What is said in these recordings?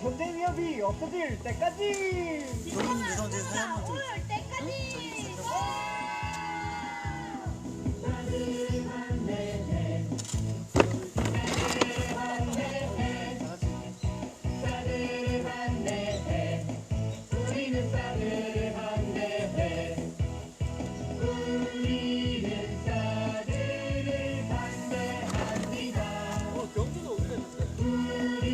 전쟁 위협이 없어질 때까지. 미성년자 올 때까지. 경주도 어디 됐는데?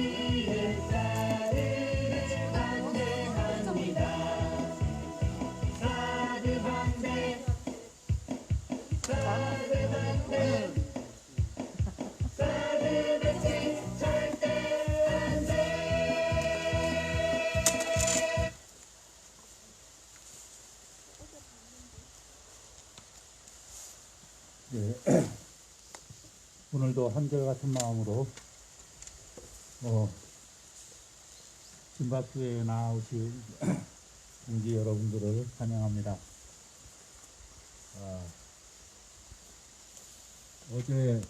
예. 오늘도 한결같은 마음으로 진박교회에 나오신 동지 여러분들을 환영합니다. 어제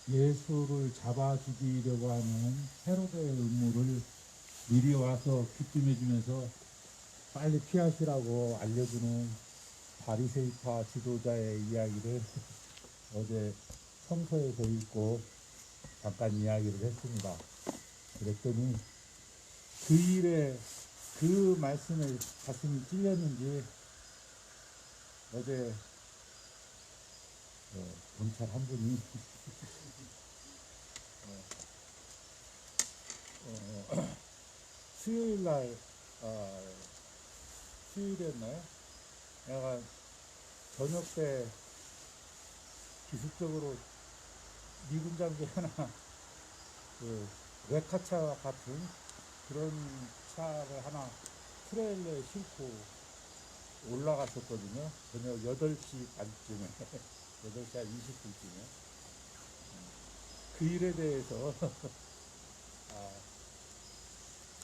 예수를 잡아 죽이려고 하는 헤로데의 음모를 미리 와서 귀띔해 주면서 빨리 피하시라고 알려주는 바리새파 지도자의 이야기를 어제 성서에서 읽고 잠깐 이야기를 했습니다. 그랬더니 그 일에 그 말씀에 가슴이 찔렸는지 어제 경찰 한 분이 수요일날 수요일이었나요? 내가 저녁 때 기습적으로 미군 장비 하나 그 레카차 같은 그런 차를 하나 트레일러에 싣고 올라갔었거든요. 저녁 8시 반쯤에 8시 한 20분쯤에 그 일에 대해서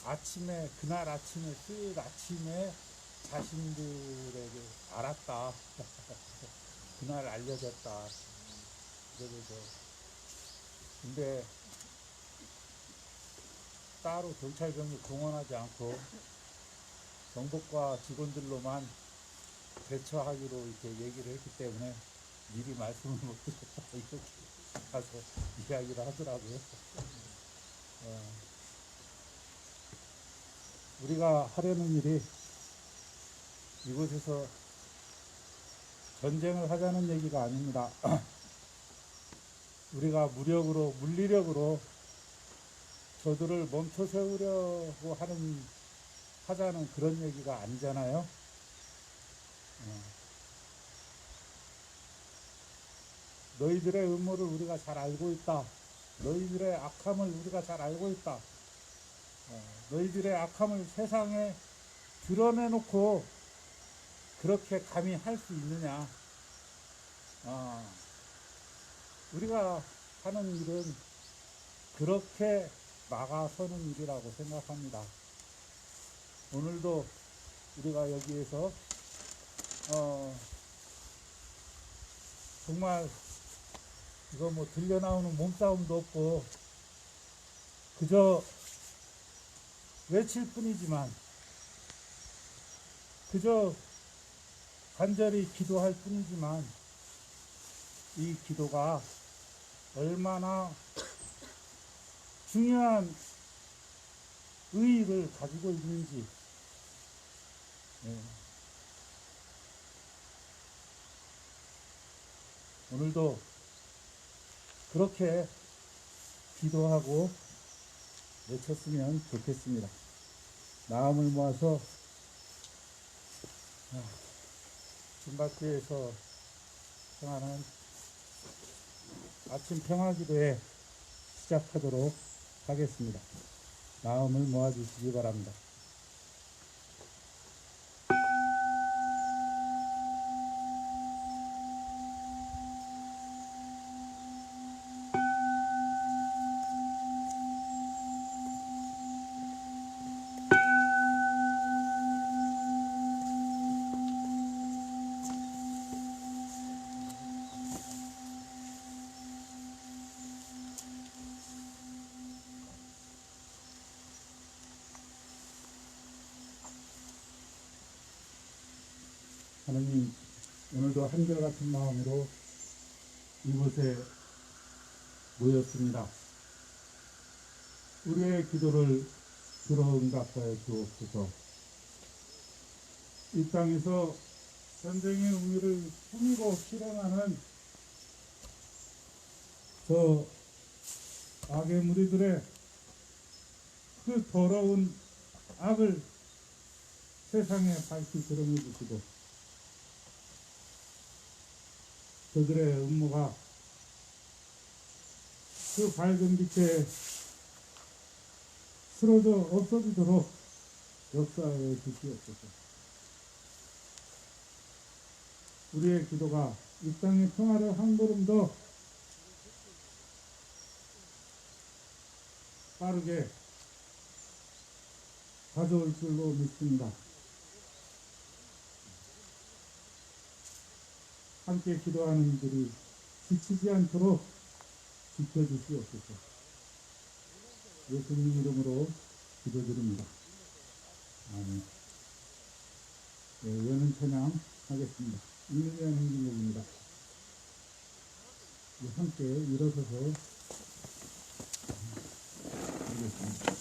아침에 그날 아침에 수요일 아침에 자신들에게 알았다. 그날 알려졌다. 그래서 근데 따로 경찰병이 동원하지 않고 정복과 직원들로만 대처하기로 이렇게 얘기를 했기 때문에 미리 말씀을 못 드렸다. 이렇게 가서 이야기를 하더라고요. 우리가 하려는 일이 이곳에서 전쟁을 하자는 얘기가 아닙니다. 우리가 무력으로, 물리력으로 저들을 멈춰 세우려고 하자는 그런 얘기가 아니잖아요. 너희들의 음모를 우리가 잘 알고 있다. 너희들의 악함을 우리가 잘 알고 있다. 너희들의 악함을 세상에 드러내놓고 그렇게 감히 할 수 있느냐. 우리가 하는 일은 그렇게 막아서는 일이라고 생각합니다. 오늘도 우리가 여기에서 정말 이거 뭐 들려 나오는 몸싸움도 없고 그저 외칠 뿐이지만 그저 간절히 기도할 뿐이지만 이 기도가 얼마나 중요한 의의를 가지고 있는지 오늘도 그렇게 기도하고 외쳤으면 좋겠습니다. 마음을 모아서 진박교에서 행하는 아침 평화기도에 시작하도록 하겠습니다. 마음을 모아주시기 바랍니다. 하나님, 오늘도 한결같은 마음으로 이곳에 모였습니다. 우리의 기도를 들어 응답하여 주옵소서. 이 땅에서 전쟁의 의미를 품고 실행하는 저 악의 무리들의 그 더러운 악을 세상에 밝히 드러내 주시고, 그들의 음모가 그 밝은 빛에 쓰러져 없어지도록 역사해 주시옵소서. 우리의 기도가 이 땅의 평화를 한 걸음 더 빠르게 가져올 줄로 믿습니다. 함께 기도하는 이들이 지치지 않도록 지켜주시옵소서. 예수님 이름으로 기도드립니다. 아멘. 네, 예언은 찬양 하겠습니다. 인류한 행진곡입니다. 함께 일어서서 하겠습니다.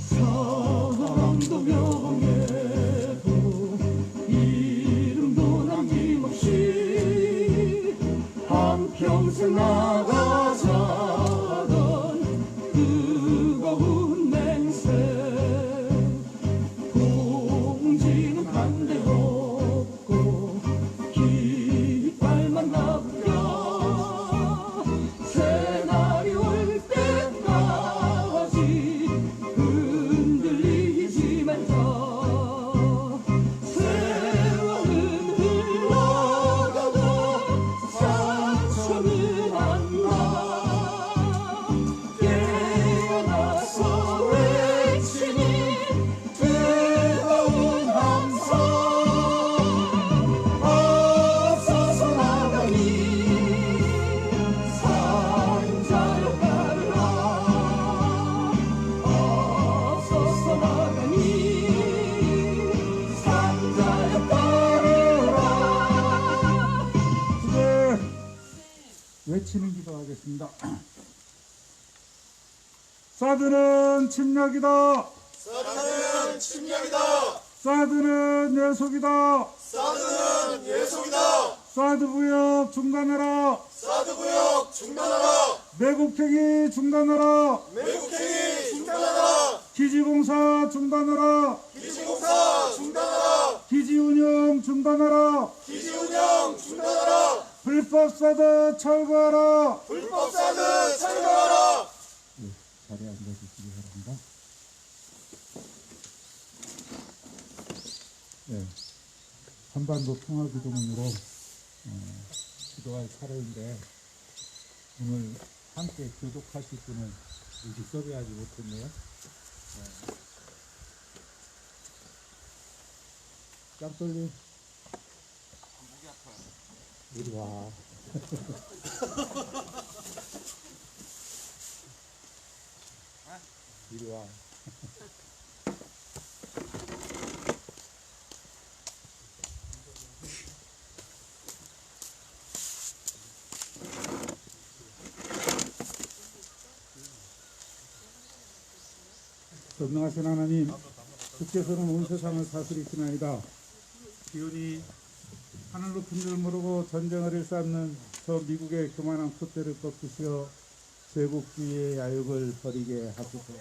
사랑도 명예도 이름도 남김없이 한평생 나가자던 뜨거운 맹세, 공지는 반대없고 깃발만 나부려 새날이 올 때까지 흔들리지 말자. 세월은 흘러가도 상처는 안 나. 깨어나서 외치는 뜨거운 함성, 앞서서 나가니 산자여 따르라. 앞서서 나가니 산자여 따르라. 네, 외치는 기도하겠습니다. 사드는 침략이다. 사드는 침략이다. 사드는 예속이다. 사드는 예속이다. 사드 부역 중단하라. 사드 구역 중단하라. 매국행위 중단하라. 매국행위 중단하라. 기지공사 중단하라. 기지공사 중단하라. 기지운영 중단하라. 기지운영 중단하라. 불법 사드 철거하라. 불법 사드 철거하라. 자리에 앉아주시기 바랍니다. 네, 한반도 평화기도문으로 기도할 차례인데, 오늘 함께 교독하실 분은 여기 섭외하지 못했네요. 짱돌님, 목이 아파요. 이리 와. 이리 와. 전능하신 하나님, 주께서는 온 세상을 다스리시나이다. 기운이 하늘 높은 줄 모르고 전쟁을 일삼는 저 미국의 교만한 콧대를 꺾으시어 제국주의의 야욕을 버리게 하소서.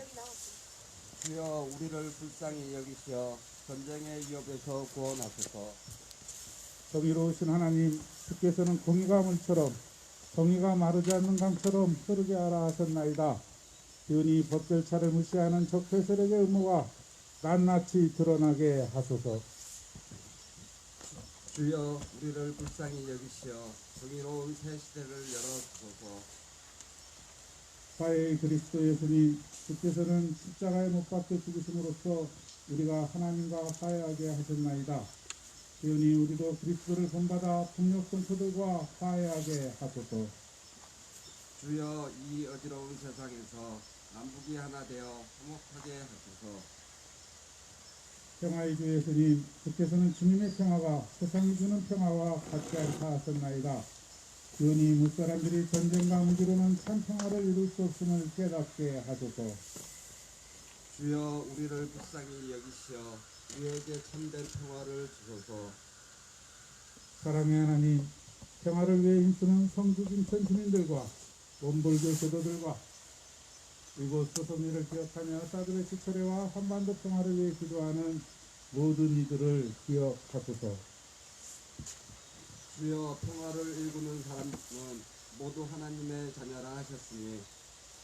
주여 우리를 불쌍히 여기시어 전쟁의 위협에서 구원하소서. 정의로우신 하나님, 주께서는 공의가 물처럼 정의가 마르지 않는 강처럼 흐르게 하라 하셨나이다. 기운이 법절차를 무시하는 적폐 세력의 음모가 낱낱이 드러나게 하소서. 주여 우리를 불쌍히 여기시어 정의로운 새 시대를 열어주소서. 화해의 그리스도 예수님, 주께서는 십자가에 못 박혀 죽으심으로써 우리가 하나님과 화해하게 하셨나이다. 주님, 우리도 그리스도를 본받아 폭력 성도들과 화해하게 하소서. 주여, 이 어지러운 세상에서 남북이 하나 되어 화목하게 하소서. 평화의 주 예수님, 주께서는 주님의 평화가 세상이 주는 평화와 같지 않다 하셨나이다. 주님, 무사람들이 전쟁과 무기로는 참 평화를 이룰 수 없음을 깨닫게 하소서. 주여, 우리를 불쌍히 여기시어 우리에게 참된 평화를 주소서. 사랑의 하나님, 평화를 위해 힘쓰는 성주 인천 주민들과 원불교 교도들과 이곳 소소미를 기억하며 사드의 지철회와 한반도 평화를 위해 기도하는 모든 이들을 기억하소서. 주여, 평화를 일구는 사람은 모두 하나님의 자녀라 하셨으니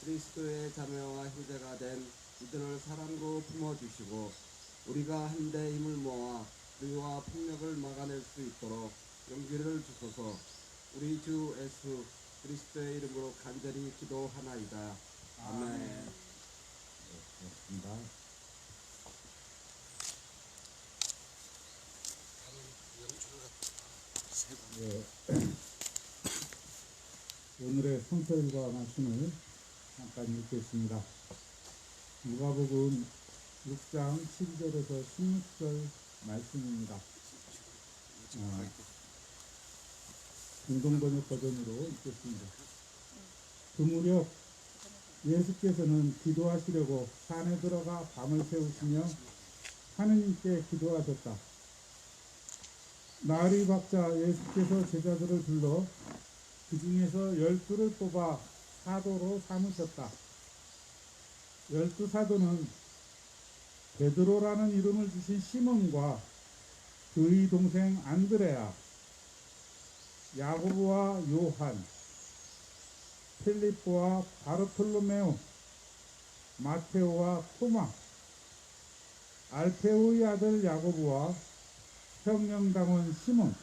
그리스도의 자매와 형제가 된 이들을 사랑으로 품어주시고 우리가 한데 힘을 모아 불의와 폭력을 막아낼 수 있도록 용기를 주소서. 우리 주 예수 그리스도의 이름으로 간절히 기도하나이다. 아멘. 고맙습니다. 예. 오늘의 성서일과 말씀을 잠깐 읽겠습니다. 누가복음 6장 12절에서 16절 말씀입니다. 공동번역 버전으로 읽겠습니다. 그 무렵 예수께서는 기도하시려고 산에 들어가 밤을 새우시며 하느님께 기도하셨다. 날이 밝자 예수께서 제자들을 불러 그 중에서 12를 뽑아 사도로 삼으셨다. 12사도는 베드로라는 이름을 주신 시몬과 그의 동생 안드레아, 야고보와 요한, 필리포와 바르톨로메오, 마테오와 토마, 알페오의 아들 야고보와 평령당원 시몬,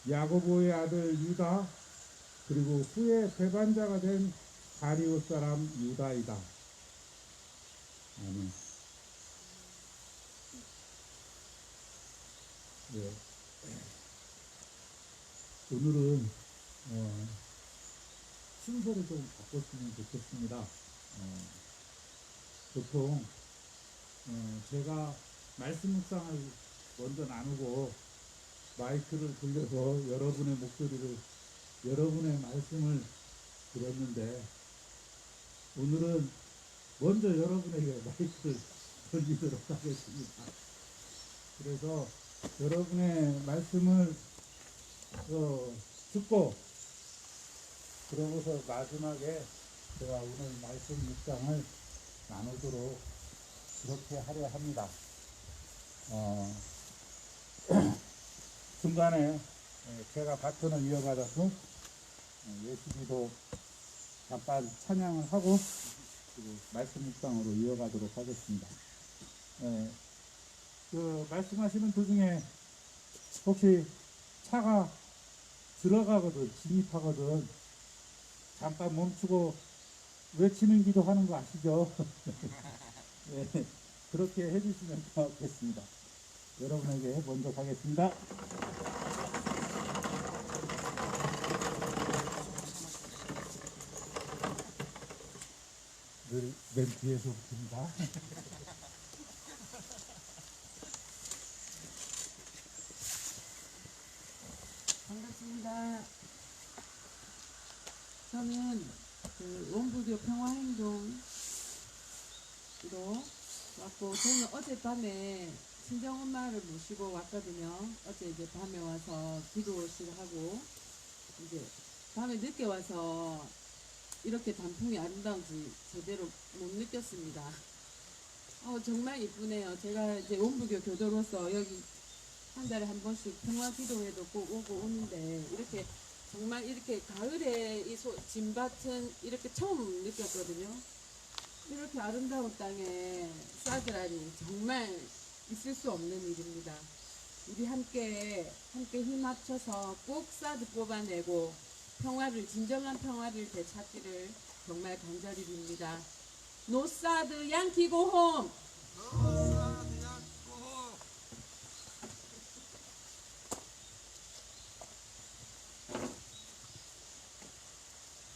야고보의 아들 유다, 그리고 후에 배반자가 된 가리오 사람 유다이다. 아멘. 네. 오늘은 순서를 좀 바꿨으면 좋겠습니다. 보통 제가 말씀 묵상을 먼저 나누고 마이크를 돌려서 여러분의 목소리를, 여러분의 말씀을 들었는데 오늘은 먼저 여러분에게 마이크를 돌리도록 하겠습니다. 그래서 여러분의 말씀을 듣고 그러고서 마지막에 제가 오늘 말씀 묵상을 나누도록 그렇게 하려 합니다. 중간에 제가 바톤을 이어받아서 예수기도 잠깐 찬양을 하고 그리고 말씀 묵상으로 이어가도록 하겠습니다. 그 말씀하시는 도중에 혹시 차가 들어가거든, 진입하거든 잠깐 멈추고 외치는 기도하는 거 아시죠? 네, 그렇게 해주시면 고맙겠습니다. 여러분에게 먼저 가겠습니다. 늘 맨 뒤에서 붙습니다. 반갑습니다. 저는 그 원불교 평화행동으로 왔고, 저는 어젯밤에 친정엄마를 모시고 왔거든요. 어제 이제 밤에 와서 기도실 하고, 이제 밤에 늦게 와서 이렇게 단풍이 아름다운지 제대로 못 느꼈습니다. 정말 이쁘네요. 제가 이제 원불교 교도로서 여기 한 달에 한 번씩 평화 기도회도 꼭 오고 오는데 이렇게 정말 이렇게 가을에 이 진밭은 이렇게 처음 느꼈거든요. 이렇게 아름다운 땅에 쌀이라니 정말 있을 수 없는 일입니다. 우리 함께 힘 합쳐서 꼭 쌀을 뽑아내고 평화를 진정한 평화를 되찾기를 정말 간절히 빕니다. 노사드 양키 고홈.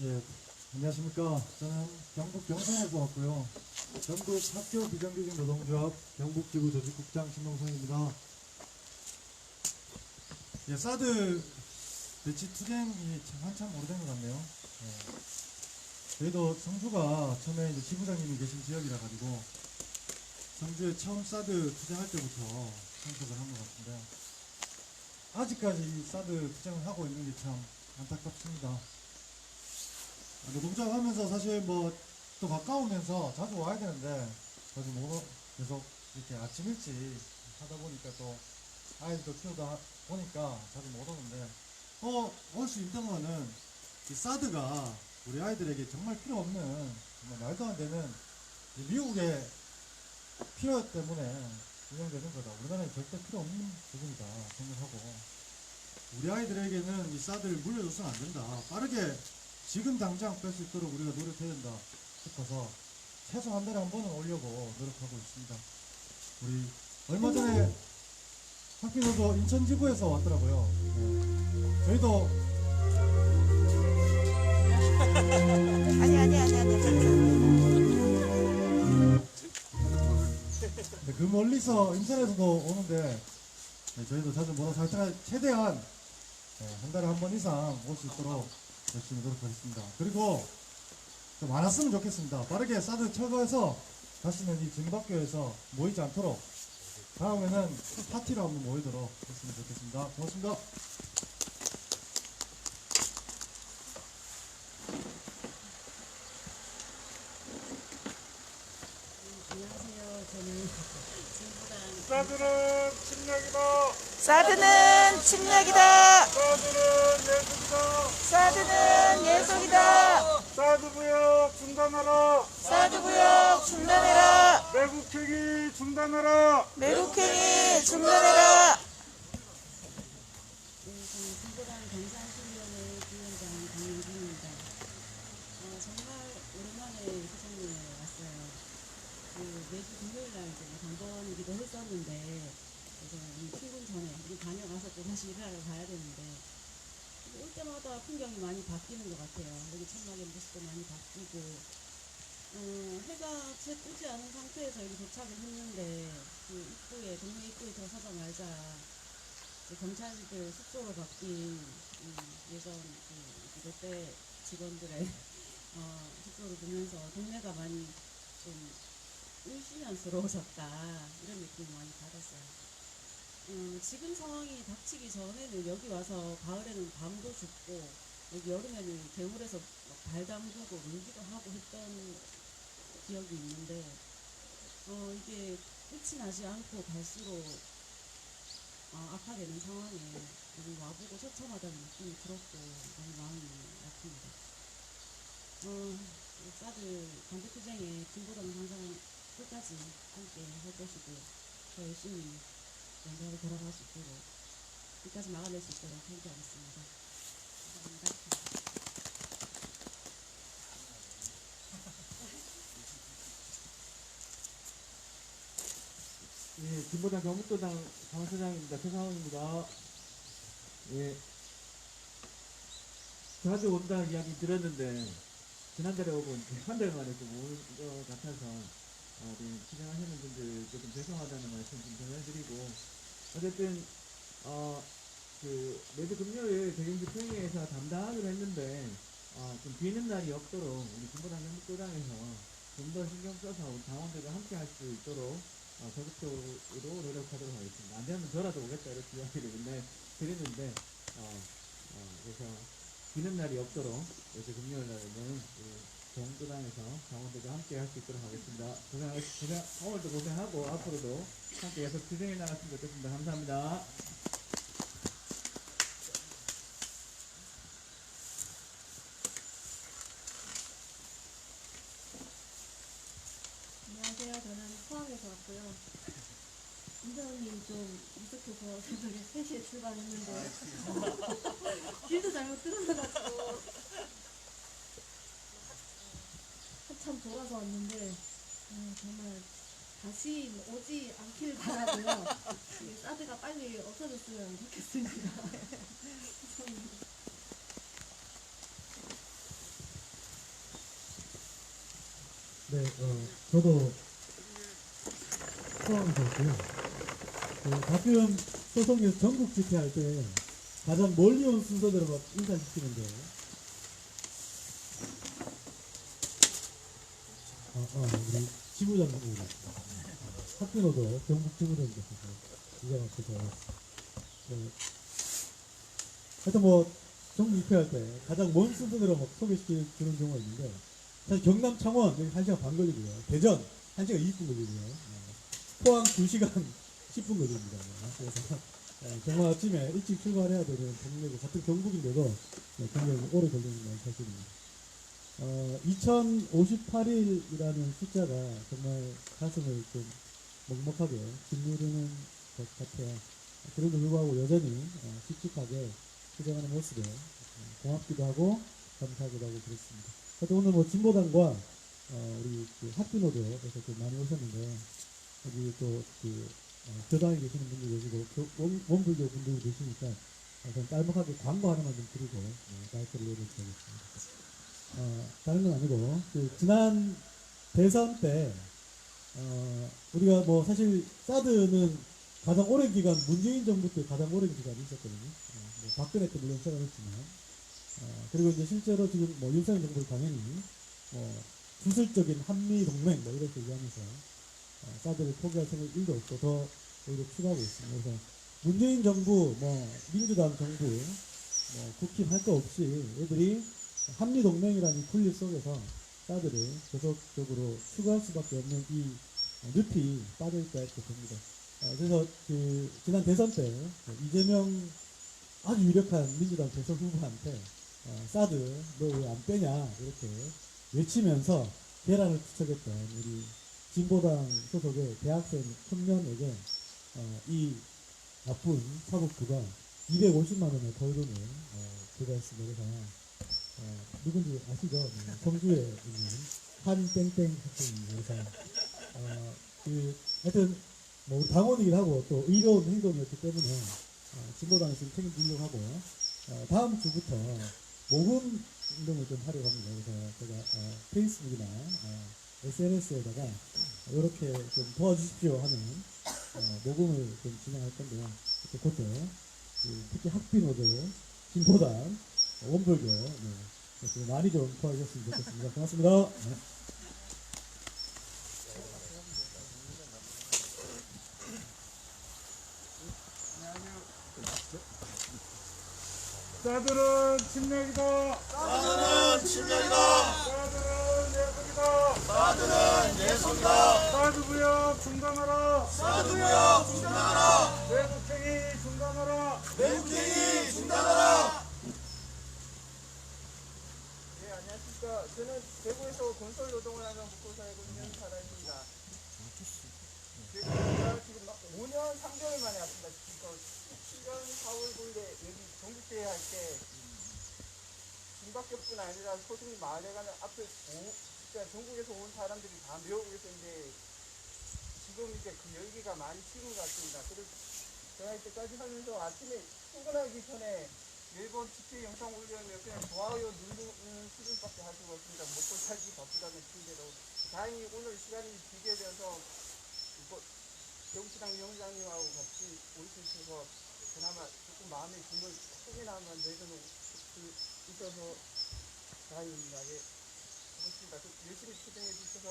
예, 안녕하십니까. 저는 경북 경산에서 왔고요. 전국 학교 비정규직 노동조합 경북지구 조직국장 신동성입니다. 예, 사드 배치 투쟁이 참 한참 오래된 것 같네요. 예. 저희도 성주가 처음에 이제 지부장님이 계신 지역이라 가지고 성주에 처음 사드 투쟁할 때부터 참석을 한 것 같은데 아직까지 이 사드 투쟁을 하고 있는 게 참 안타깝습니다. 노동조합 하면서 사실 뭐 또 가까우면서 자주 와야 되는데 자주 못 계속 이렇게 아침 일찍 하다 보니까 또 아이들도 키우다 보니까 자주 못 오는데 올 수 있는 거는 이 사드가 우리 아이들에게 정말 필요 없는 정말 말도 안 되는 이 미국의 필요 때문에 운영되는 거다. 우리나라에 절대 필요 없는 부분이다 생각하고 우리 아이들에게는 이 사드를 물려줘서는 안 된다. 빠르게 지금 당장 뺄 수 있도록 우리가 노력해야 된다 싶어서 최소 한 달에 한 번은 오려고 노력하고 있습니다. 우리 얼마 전에 학비노조 인천지구에서 왔더라고요. 네. 저희도 네, 그 멀리서 인천에서도 오는데 네, 저희도 자주 모여 살짝 최대한 한 달에 한 번 이상 올 수 있도록 열심히 노력하겠습니다. 그리고 좀 많았으면 좋겠습니다. 빠르게 사드 철거해서 다시는 이 증박교에서 모이지 않도록 다음에는 파티로 한번 모이도록 했으면 좋겠습니다. 고맙습니다. 안녕하세요. 저는 진부당 사드는 침략이다. 사드는 침략이다. 사드는 예술이다. 사드는 예속이다. 사드 부역 중단하라. 사드 구역 중단해라. 매국행위 중단하라. 매국행위 중단해라. 저는 진보당 경상신위원회 부위원장 강영진입니다. 정말 오랜만에 회장님에 왔어요. 매주 금요일날 이제 단번이기도 했었는데 그래서 출근 전에 다녀가서 또 다시 일하러 가야 되는데 올 때마다 풍경이 많이 바뀌는 것 같아요. 여기 천막의 모습도 많이 바뀌고 해가 채 뜨지 않은 상태에서 여기 도착을 했는데 그 입구에 동네 입구에 들어서자마자 경찰들 숙소로 바뀐 예전 그 롯데 직원들의 숙소를 보면서 동네가 많이 좀 울시면스러워졌다 이런 느낌을 많이 받았어요. 지금 상황이 닥치기 전에는 여기 와서 가을에는 밤도 춥고 여기 여름에는 개울에서 발 담그고 놀기도 하고 했던 기억이 있는데 이게 끝이 나지 않고 갈수록 아파되는 상황에 여기 와보고 처참하다는 느낌이 들었고 너무 마음이 아픕니다. 사드 반대투쟁에 진보당은 항상 끝까지 함께 할 것이고 더 열심히 연대하고 돌아갈 수 있도록 끝까지 막아낼 수 있도록 함께하겠습니다. 감사합니다. 예, 진보당 경북도당 당사장입니다. 최상훈입니다. 예, 자주 온다는 이야기 들었는데 지난달에 오고 한 달 만에 좀 오는 것 같아서 우리 진행하시는 분들께 좀 죄송하다는 말씀 좀 전해드리고 어쨌든 그 매주 금요일 대중집회에서 담당하기로 했는데 좀 비는 날이 없도록 우리 진보당 경북도당에서 좀 더 신경 써서 우리 당원들과 함께 할 수 있도록 적극적으로 노력하도록 하겠습니다. 안 되면 저라도 오겠다 이렇게 이야기를 맨날 드리는데 그래서 비는 날이 없도록 요새 금요일 날에는 경북도당에서 당원들과 함께 할 수 있도록 하겠습니다. 오늘도 고생하고 앞으로도 함께 계속 진행해 나갔으면 좋겠습니다. 감사합니다. 안녕하세요. 저는 포항에서 왔고요. 인사님 좀 무섭해서 새벽에 3시에 출발했는데 길도 잘못 들어가가지고 한참 돌아서 왔는데 정말 다시 오지 않길 바라고요. 이 사드가 빨리 없어졌으면 좋겠습니다. 네, 저도 포항이었고요. 가끔 소송에서 전국 집회할 때 가장 멀리 온 순서대로 막 인사시키는데, 우리 지부장님입니다. 학교로도 경북 지부장님께서 기가 막혀서, 하여튼 뭐 전국 집회할 때 가장 먼 순서대로 막 소개시키는 경우가 있는데, 사실 경남 창원 여기 1시간 반 걸리고요. 대전 1시간 20분 걸리고요. 포항 2시간 10분 걸립니다. 그래서 정말 아침에 일찍 출발해야 되는 동네고 같은 경북인데도 굉장히 오래 걸리는 건 사실입니다. 2058일이라는 숫자가 정말 가슴을 좀 먹먹하게 짓누르는 것 같아요. 그럼에도 불구하고 여전히 씩씩하게 수정하는 모습에 고맙기도 하고 감사하기도 하고 그렇습니다. 하여튼 오늘 뭐 진보당과 우리 그 학비노조에서 좀 많이 오셨는데, 여기 또 교당에 계시는 분들 계시고 원불교 분들이 계시니까 좀 짤막하게 광고 하나만 좀 드리고 마이크를 내려드리겠습니다. 다른 건 아니고 지난 대선 때 우리가 뭐 사실 사드는 가장 오랜 기간, 문재인 정부 때 가장 오랜 기간이 있었거든요. 뭐 박근혜 때 물론 시작했지만, 그리고 이제 실제로 지금 뭐 윤석열 정부를 당연히 주술적인 한미 동맹 뭐 이렇게 얘기하면서 사드를 포기할 생각 1도 없고 더 오히려 추가하고 있습니다. 그래서 문재인 정부, 뭐 민주당 정부, 뭐 국힘 할 거 없이 애들이 한미 동맹이라는 군리 속에서 사드를 계속적으로 추가할 수밖에 없는 이 늪이 빠져있다 이렇게 봅니다. 그래서 지난 대선 때 이재명 아주 유력한 민주당 대선 후보한테 사드 너 왜 안 빼냐 이렇게 외치면서 계란을 투척했던 우리 진보당 소속의 대학생 청년에게 이 나쁜 사법부가 250만 원의 벌금을 부과했습니다. 그래서 누군지 아시죠? 성주에 있는 한땡땡 학생입니다. 그래서 하여튼 뭐 우리 당원이긴 하고 또 의로운 행동이었기 때문에 진보당에서 책임지려고 하고, 다음 주부터 모금 운동을 좀 하려고 합니다. 그래서 제가 페이스북이나 SNS에다가 이렇게 좀 도와주십시오 하는 모금을 좀 진행할 건데요. 그때 특히 학비노조, 진보당, 원불교 많이 좀 도와주셨으면 좋겠습니다. 고맙습니다. 네. 사드는 침략이다. 사드는 침략이다. 사드는 예속이다. 사드는 예속이다. 사드 무역 중단하라. 사드 무역 중단하라. 내국행위 중단하라. 내국행위 중단하라. 네, 안녕하십니까. 저는 대구에서 건설 노동을 하며 먹고 살고 있는 사람입니다. 제가 지금 막 5년 3개월 만에 왔습니다. 17년 4월 9일에 여기 전국대회 할 때 중밖에뿐 아니라 소수민 마을에 가는 앞에 그러니까 전국에서 온 사람들이 다 배우고 있었는데 지금 이제 그 열기가 많이 식은 것 같습니다. 그래서 제가 이때까지 하면서 아침에 출근하기 전에 매번 집회 영상 올리면 그냥 좋아요 누르는 수준밖에 할 수가 없습니다. 먹고 살기 바쁘다는 핑계로. 다행히 오늘 시간이 비게 되어서 경시당 위원장님하고 같이 올 수 있어서 그나마 조금 마음의 짐을 조금이나마 내려놓을 수 있어서 다행입니다. 예, 고맙습니다. 열심히 투쟁해 주셔서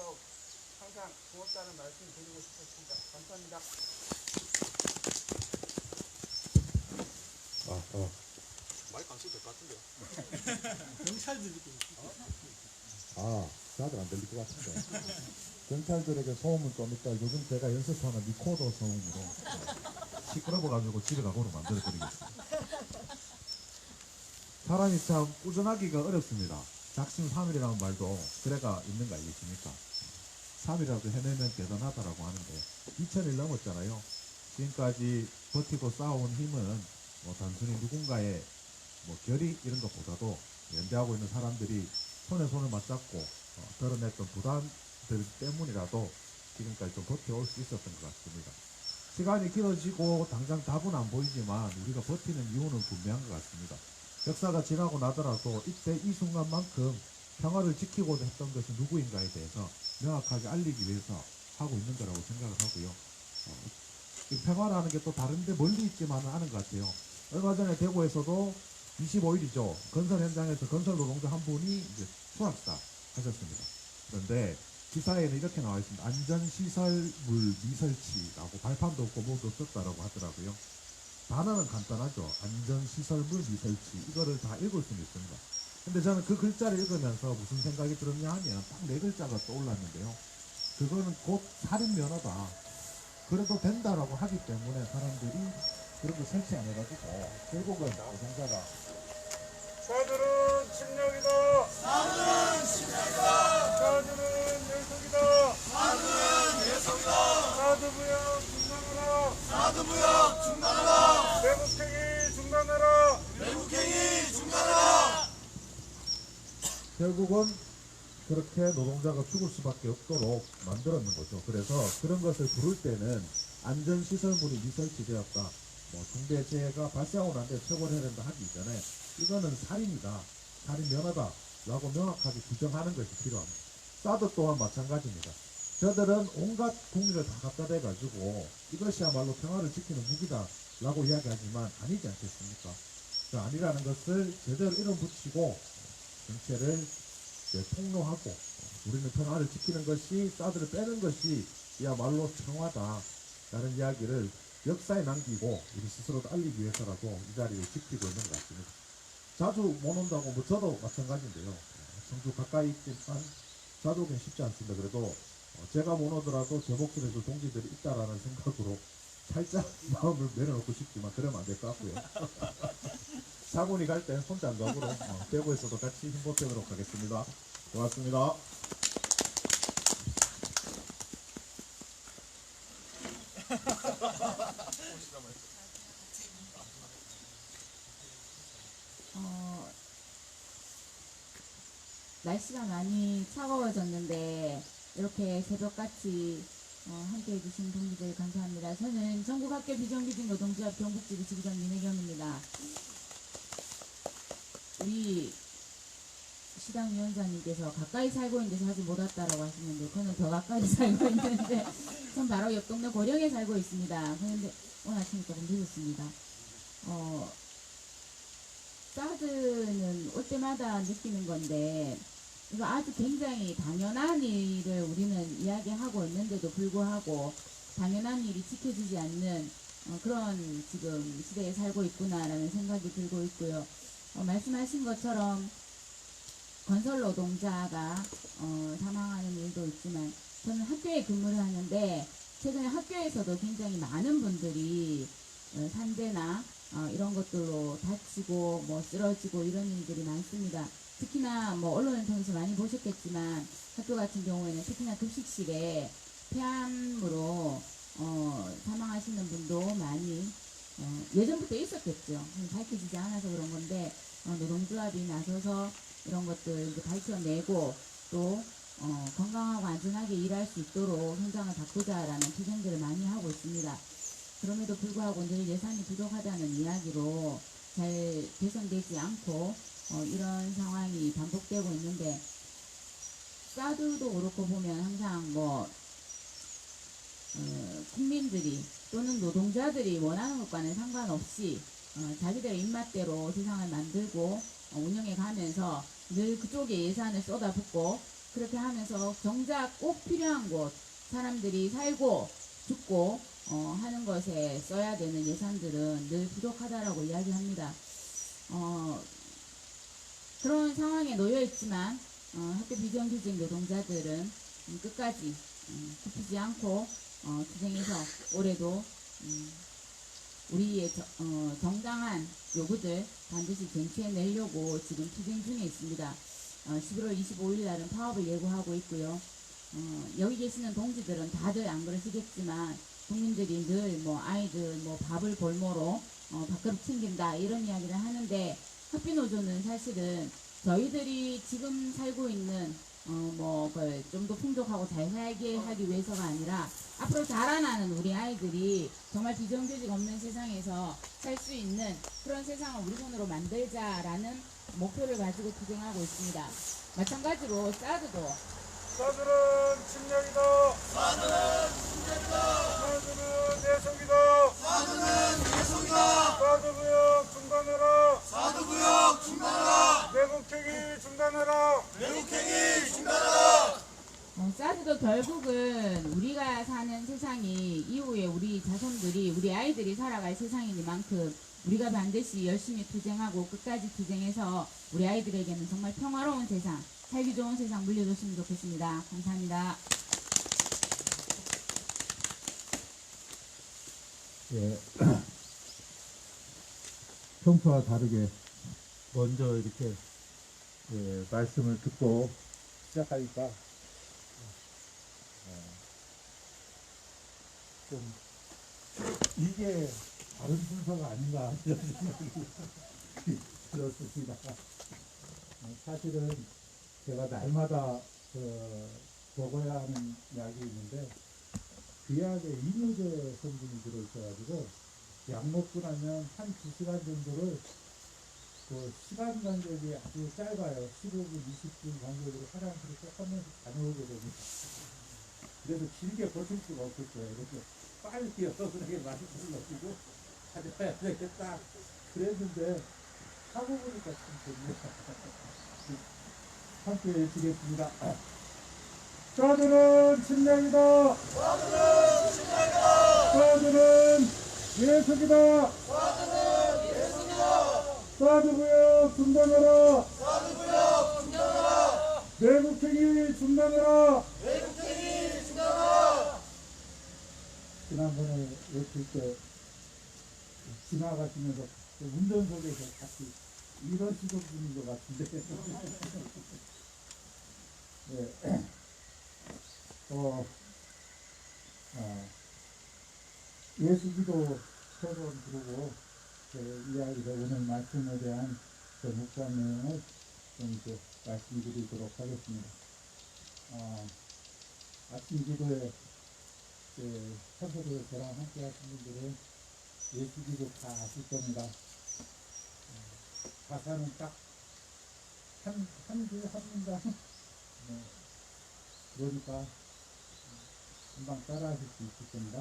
항상 고맙다는 말씀 드리고 싶었습니다. 감사합니다. 마이크 안 써도 될 것 같은데요. 경찰들이 나도 안 들릴 것 같은데. 경찰들에게 소음은 좀 있다. 요즘 제가 연습하는 리코더 소음으로 시끄러워가지고 집에 가고로 만들어드리겠습니다. 사람이 참 꾸준하기가 어렵습니다. 작심 3일이라는 말도 그래가 있는 거 아니겠습니까? 3일이라도 해내면 대단하다라고 하는데 2000일 넘었잖아요. 지금까지 버티고 쌓아온 힘은 뭐 단순히 누군가의 뭐 결의 이런 것보다도 연대하고 있는 사람들이 손에 손을 맞잡고 덜어냈던 부담들 때문이라도 지금까지 좀 버텨올 수 있었던 것 같습니다. 시간이 길어지고 당장 답은 안 보이지만 우리가 버티는 이유는 분명한 것 같습니다. 역사가 지나고 나더라도 이때 이 순간만큼 평화를 지키고자 했던 것이 누구인가에 대해서 명확하게 알리기 위해서 하고 있는 거라고 생각을 하고요. 이 평화라는 게 또 다른데 멀리 있지만은 않은 것 같아요. 얼마 전에 대구에서도 25일이죠. 건설 현장에서 건설 노동자 한 분이 이제 수락사 하셨습니다. 그런데 기사에는 이렇게 나와 있습니다. 안전시설물 미설치라고 발판도 없고 뭐도 없었다라고 하더라고요. 단어는 간단하죠. 안전시설물 미설치. 이거를 다 읽을 수는 있습니다. 근데 저는 그 글자를 읽으면서 무슨 생각이 들었냐 하면 딱 네 글자가 떠올랐는데요. 그거는 곧 살인면허다. 그래도 된다라고 하기 때문에 사람들이 그런 거 설치 안 해가지고 결국은 노동자가 사들은 침략이다. 사들은 침략이다. 사들은 예속이다. 사들은 예속이다. 사드부역 중단하라. 사드부역 중단하라. 매국행위 중단하라. 매국행위 중단하라. 결국은 그렇게 노동자가 죽을 수밖에 없도록 만들었는 거죠. 그래서 그런 것을 부를 때는 안전시설물이 미설치되었다. 뭐 중대재해가 발생하고 난 뒤에 처벌해야 된다 하기 이전에 이거는 살인이다. 살인면허다. 라고 명확하게 규정하는 것이 필요합니다. 사드 또한 마찬가지입니다. 저들은 온갖 국리를 다 갖다 대가지고 이것이야말로 평화를 지키는 무기다. 라고 이야기하지만 아니지 않겠습니까? 그 아니라는 것을 제대로 이름 붙이고 전체를 폭로하고 우리는 평화를 지키는 것이 사드를 빼는 것이 이야말로 평화다 라는 이야기를 역사에 남기고 우리 스스로도 알리기 위해서라도 이 자리를 지키고 있는 것 같습니다. 자주 못 온다고 뭐 저도 마찬가지인데요. 성주 가까이 있지만 자주 오긴 쉽지 않습니다. 그래도 제가 못 오더라도 제 목소리에서 동지들이 있다라는 생각으로 살짝 마음을 내려놓고 싶지만 그러면 안 될 것 같고요. 사군이 갈 때 혼자 안 가고로 대구에서도 같이 힘보태도록 하겠습니다. 고맙습니다. 날씨가 많이 차가워졌는데 이렇게 새벽같이 함께 해주신 동지들 감사합니다. 저는 전국학교 비정규직 노동조합 경북지부 지부장 민혜경입니다. 우리 시당위원장님께서 가까이 살고 있는데 자주 못 왔다라고 하시는데 저는 더 가까이 살고 있는데 전 바로 옆 동네 고령에 살고 있습니다. 그런데 오늘 아침에 조금 늦었습니다. 사드는 올 때마다 느끼는 건데 이거 아주 굉장히 당연한 일을 우리는 이야기하고 있는데도 불구하고 당연한 일이 지켜지지 않는 그런 지금 시대에 살고 있구나라는 생각이 들고 있고요. 말씀하신 것처럼 건설 노동자가 사망하는 일도 있지만 저는 학교에 근무를 하는데 최근에 학교에서도 굉장히 많은 분들이 산재나 이런 것들로 다치고 뭐 쓰러지고 이런 일들이 많습니다. 특히나 뭐 언론을 통해서 많이 보셨겠지만 학교 같은 경우에는 특히나 급식실에 폐암으로 사망하시는 분도 많이 예전부터 있었겠죠. 밝혀지지 않아서 그런 건데 노동조합이 나서서 이런 것들 이제 밝혀내고 또 건강하고 안전하게 일할 수 있도록 현장을 바꾸자라는 투쟁들을 많이 하고 있습니다. 그럼에도 불구하고 늘 예산이 부족하다는 이야기로 잘 개선되지 않고 이런 상황이 반복되고 있는데 사드도 그렇고 보면 항상 뭐 국민들이 또는 노동자들이 원하는 것과는 상관없이 자기들의 입맛대로 세상을 만들고 운영해 가면서 늘 그쪽에 예산을 쏟아붓고 그렇게 하면서 정작 꼭 필요한 곳 사람들이 살고 죽고 하는 것에 써야 되는 예산들은 늘 부족하다라고 이야기합니다. 그런 상황에 놓여 있지만 학교 비정규직 노동자들은 끝까지 굽히지 않고 투쟁해서 올해도 우리의 정당한 요구들 반드시 쟁취해내려고 지금 투쟁 중에 있습니다. 11월 25일 날은 파업을 예고하고 있고요. 여기 계시는 동지들은 다들 안 그러시겠지만 국민들이 늘 뭐 아이들 뭐 밥을 볼모로 밥그릇 챙긴다 이런 이야기를 하는데 학비노조는 사실은 저희들이 지금 살고 있는 좀 더 풍족하고 잘 살게 하기 위해서가 아니라 앞으로 자라나는 우리 아이들이 정말 비정규직 없는 세상에서 살 수 있는 그런 세상을 우리 손으로 만들자라는 목표를 가지고 투쟁하고 있습니다. 마찬가지로 사드도 사드는 침략이다. 사드는 침략이다. 사드는 내성이다. 사드는 예성이다. 사드구역 중단해라. 사드구역 중단하라. 매국행위 중단해라. 매국행위 중단하라. 사드도 결국은 우리가 사는 세상이 이후에 우리 자손들이 우리 아이들이 살아갈 세상이니만큼 우리가 반드시 열심히 투쟁하고 끝까지 투쟁해서 우리 아이들에게는 정말 평화로운 세상, 살기 좋은 세상 물려줬으면 좋겠습니다. 감사합니다. 예. 평소와 다르게 먼저 이렇게 말씀을 듣고 시작하니까 좀 이게 다른 순서가 아닌가 이런 생각이 들었습니다. 사실은 제가 날마다 먹어야 하는 약이 있는데 그 약에 이뇨제 성분이 들어있어가지고 약 먹고 나면 한 2시간 정도를 그 시간 간격이 아주 짧아요. 15분, 20분 간격으로 화장실을 꼭 한 번씩 다녀오게 됩니다. 그래서 길게 버틸 수가 없었어요. 그래서 빨리 여러분에게 말씀을 넣고 가져야 되겠다. 그랬는데 하고 보니까 참 좋네요. 함께 외치겠습니다. 사드는 침략이다. 사드는 침략이다. 사드는 예속이다. 사드는 예속이다. 사드구역 중단하라. 사드구역 중단하라. 매국행위 중단하라. 매국행위 중단하라. 지난번에 외칠 때 지나가시면서 운전석에서 같이 이러시던 분인 것 같은데 네. 예수기도 처럼 부르고 이야기가 오늘 말씀에 대한 묵상 내용을 좀 이제 말씀드리도록 하겠습니다. 아침 기도에 평소에 저랑 함께 하신 분들은 예수기도 다 아실 겁니다. 가사는 딱 한 문장 그러니까 금방 따라 하실 수 있을 겁니다.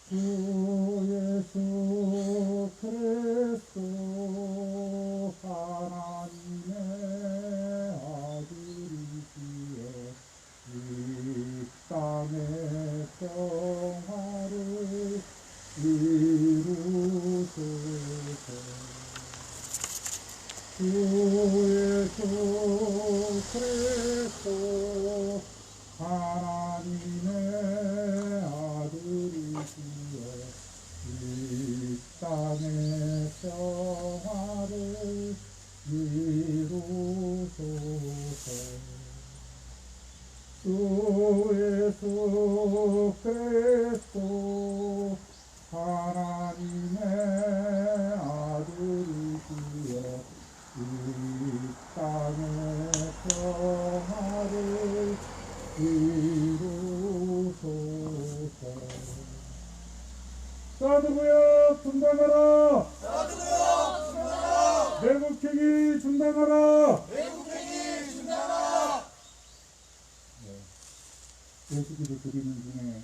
주 예수 그리스도 하나님의 아들이시여 이 땅의 평화를 이루소서. 주 예수 그리스도 하나님의 아들이시여 이 땅의 평화를 이루소서. 주 예수 그리스도 하나님의 아들이시여 이 땅의 평화를 이루소서. 사드구역 중단하라. 사드구역 중단하라. 매국행위 중단하라. 매국행위 중단하라. 예수기도 드리는 중에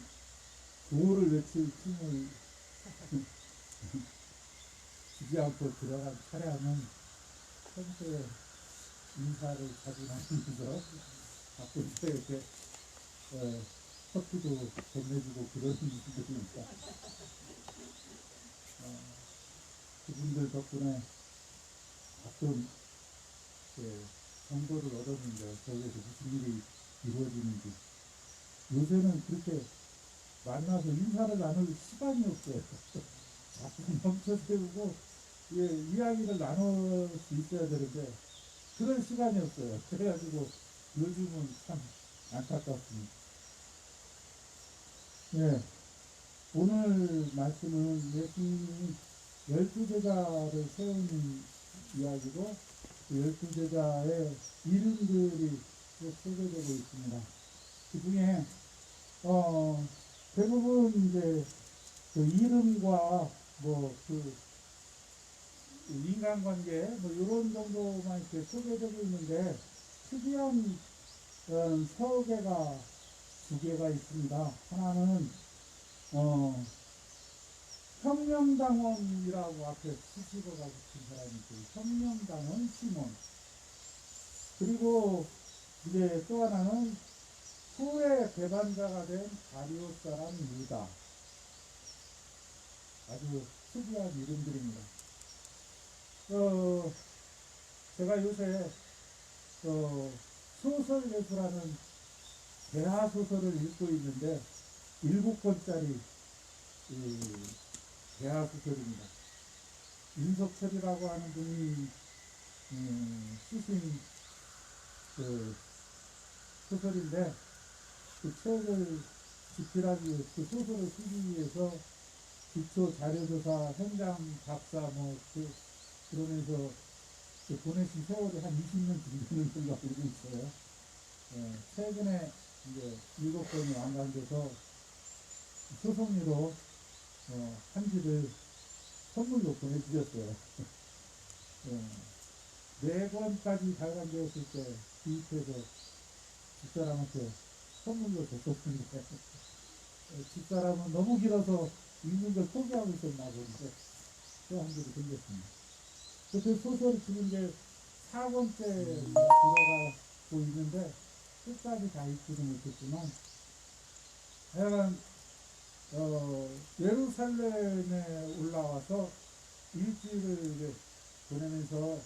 구호를 외칠 춤을 주지 않고 들어간 차량은 평소에 인사를 자주 나누면서 가끔씩 이렇게 커피도 건네주고 그러는 분들이니까 그분들 덕분에 가끔 정보를 얻었는데 저기에서 무슨 일이 이루어지는지 요새는 그렇게 만나서 인사를 나눌 시간이 없어요. 자꾸 멈춰세우고 이야기를 나눌 수 있어야 되는데 그런 시간이 없어요. 그래가지고 요즘은 참 안타깝습니다. 예, 오늘 말씀은 예수님이 12제자를 세우는 이야기고, 그 12제자의 이름들이 소개되고 있습니다. 그 중에, 대부분 이제 그 이름과 인간관계, 이런 정도만 이렇게 소개되고 있는데, 특이한 서개가 두 개가 있습니다. 하나는 혁명당원이라고 앞에 수식어가 붙은 사람이 있어요. 혁명당원 시몬. 그리고 이제 또 하나는 후에 배반자가 된 가룟 사람 유다. 아주 특이한 이름들입니다. 제가 요새 소설 예수라는 대하 소설을 읽고 있는데 7권짜리 대하 소설입니다. 윤석철이라고 하는 분이 쓰신 그 소설인데, 그 책을 집필하기 위해서, 그 소설을 쓰기 위해서 기초 자료조사 현장 박사 그러면서 보내신 세월이 한 20년 정도는 걸로 알고 있어요. 최근에 이제 7권이 완간돼서 소송리로 한지를 선물로 보내주셨어요. 4권까지 발간되었을 때 구입해서 집사람한테 선물로 줬었는데, 집사람은 너무 길어서 읽는 걸 포기하고 있었나 보는데 또 한 줄이 생겼습니다. 그 소설이 지금 이제 4권째 들어가고 있는데 끝까지 다 읽지는 못했지만, 하여간 예루살렘에 올라와서 일주일을 이제 보내면서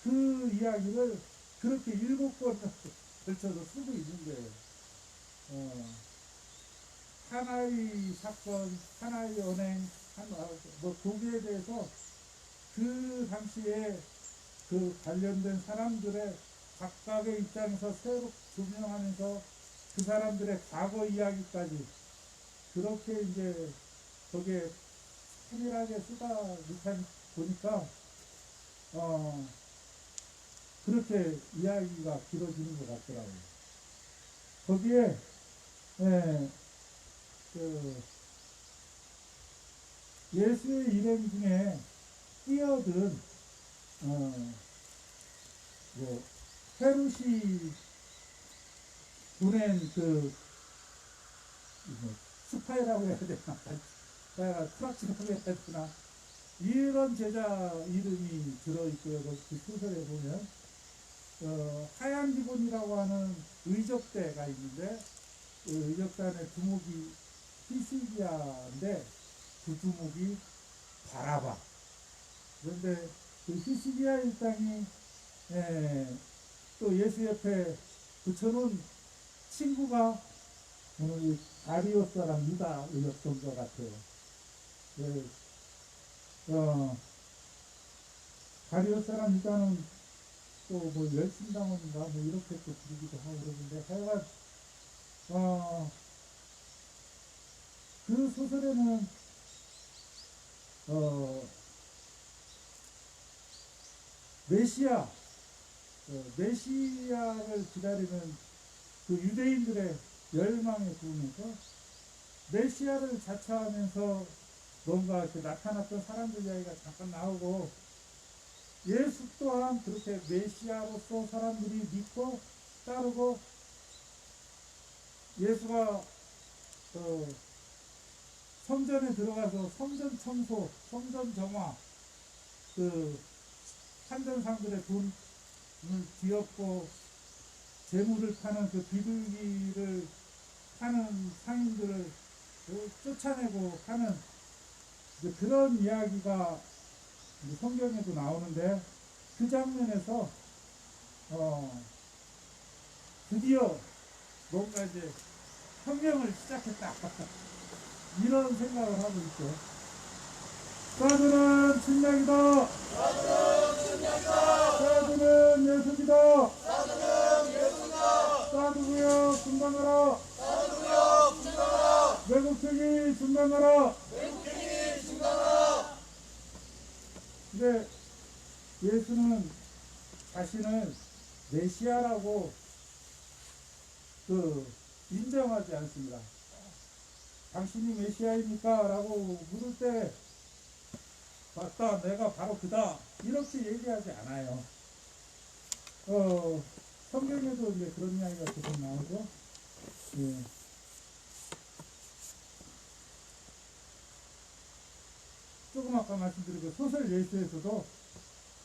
그 이야기를 그렇게 7권 걸쳐서 쓰고 있는 거예요. 하나의 사건, 하나의 언행, 거기에 대해서 그 당시에 그 관련된 사람들의 각각의 입장에서 새로 조명하면서 그 사람들의 과거 이야기까지 그렇게 이제 거기에 세밀하게 쓰다 보니까 그렇게 이야기가 길어지는 것 같더라고요. 거기에 예수의 일행 중에 뛰어든 헤롯이 보낸 스파이라고 해야 되나, 프락치라고 해야 되나, 이런 제자 이름이 들어있고요. 그 소설에 보면 하얀 기본이라고 하는 의적대가 있는데, 그 의적단의 두목이 히스기야인데 그 두목이 바라바. 그런데 그 히스기야 일당이 또 예수 옆에 붙여놓은 친구가 오늘 가룟 사람 유다였던 것 같아요. 가룟 사람 유다는 또 열심당원인가 이렇게 또 부르기도 하고 그러는데, 하여간 그 소설에는 메시아를 기다리는 그 유대인들의 열망에 부으면서 메시아를 자처하면서 뭔가 이렇게 나타났던 사람들 이야기가 잠깐 나오고, 예수 또한 그렇게 메시아로서 사람들이 믿고 따르고, 예수가 성전에 들어가서 성전 청소, 성전 정화, 한전상들의 돈을 뒤엎고 재물을 파는 그 비둘기를 파는 상인들을 쫓아내고 하는 그런 이야기가 성경에도 나오는데, 그 장면에서 드디어 뭔가 이제 혁명을 시작했다 이런 생각을 하고 있죠. 사드는 침략이다. 사드는 예수이다. 사드구역 분당하라. 외국 매국행위 중단하라. 매국행위 중단하라. 근데 예수는 자신을 메시아라고 인정하지 않습니다. 당신이 메시아입니까? 라고 물을 때 맞다, 내가 바로 그다, 이렇게 얘기하지 않아요. 성경에도 이제 그런 이야기가 계속 나오죠. 예. 조금 아까 말씀드린 그 소설 예수에서도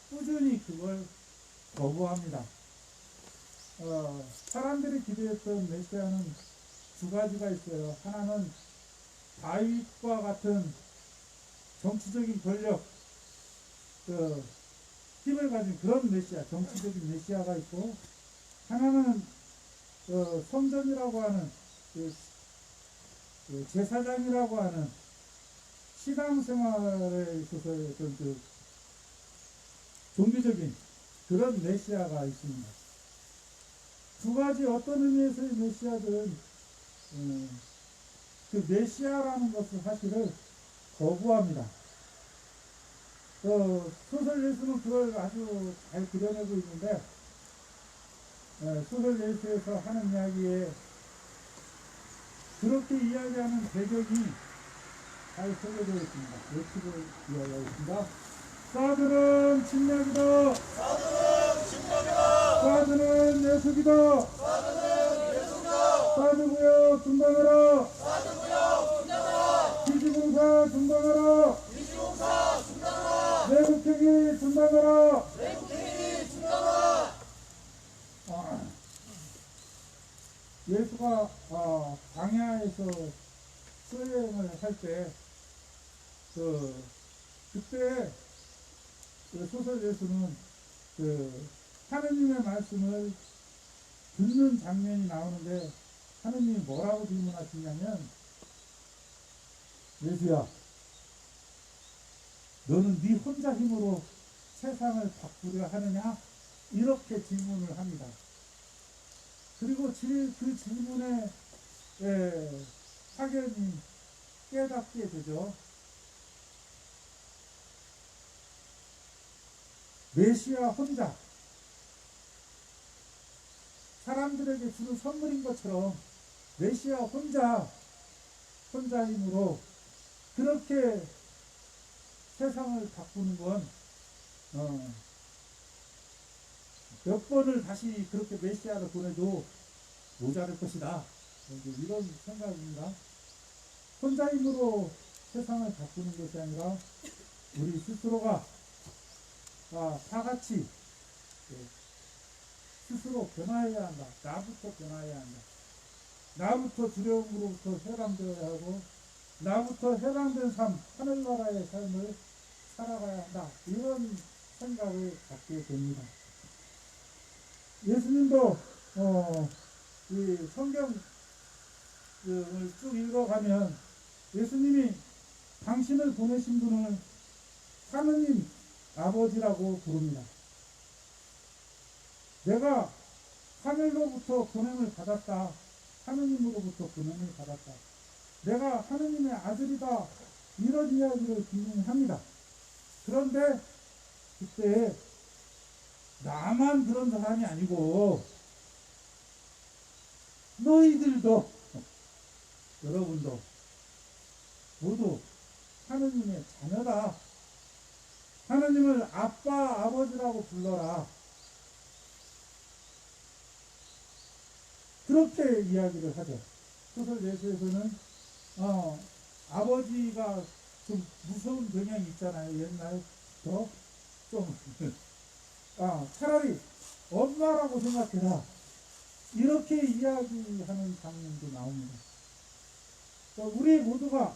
꾸준히 그걸 거부합니다. 사람들이 기대했던 메시아는 두 가지가 있어요. 하나는 다윗과 같은 정치적인 권력, 힘을 가진 그런 메시아, 정치적인 메시아가 있고, 하나는 성전이라고 하는 제사장이라고 하는 신앙생활에 있어서 어떤 종교적인 그런 메시아가 있습니다. 두 가지 어떤 의미에서의 메시아든 그 메시아라는 것을 사실을 거부합니다. 소설 예수는 그걸 아주 잘 그려내고 있는데, 소설 예수에서 하는 이야기에 그렇게 이야기하는 배경이 잘 소개되어 있습니다. 예측을 이야기하겠습니다. 사드는 침략이다. 사드는 침략이다. 사드는 예수이다. 사드는 예수이다. 사드구역 중단하라. 사드구역 중단하라. 기지공사 중단하라. 기지공사 중단하라. 매국행위 중단하라. 매국행위 중단하라. 예수가 광야에서 수행을 할 때 그때 소설 예수는 하느님의 말씀을 듣는 장면이 나오는데, 하느님이 뭐라고 질문하시냐면, 예수야, 너는 네 혼자 힘으로 세상을 바꾸려 하느냐? 이렇게 질문을 합니다. 그리고 그 질문에 확연히 깨닫게 되죠. 메시아 혼자 사람들에게 주는 선물인 것처럼 메시아 혼자 힘으로 그렇게 세상을 바꾸는 건 몇 번을 다시 그렇게 메시아를 보내도 모자랄 것이다, 이런 생각입니다. 혼자 힘으로 세상을 바꾸는 것이 아니라 우리 스스로가 다 같이 스스로 변화해야 한다. 나부터 변화해야 한다. 나부터 두려움으로부터 해방되어야 하고, 나부터 해방된 삶, 하늘나라의 삶을 살아가야 한다. 이런 생각을 갖게 됩니다. 예수님도 이 성경을 쭉 읽어가면 예수님이 당신을 보내신 분을 하느님 아버지라고 부릅니다. 내가 하늘로부터 보냄을 받았다. 하느님으로부터 보냄을 받았다. 내가 하느님의 아들이다. 이런 이야기를 분명히 합니다. 그런데 그때 나만 그런 사람이 아니고 너희들도, 여러분도 모두 하느님의 자녀다. 하느님을 아빠, 아버지라고 불러라. 그렇게 이야기를 하죠. 소설 예수에서는 아버지가 좀 무서운 경향이 있잖아요. 옛날부터 좀 차라리 엄마라고 생각해라. 이렇게 이야기하는 장면도 나옵니다. 우리 모두가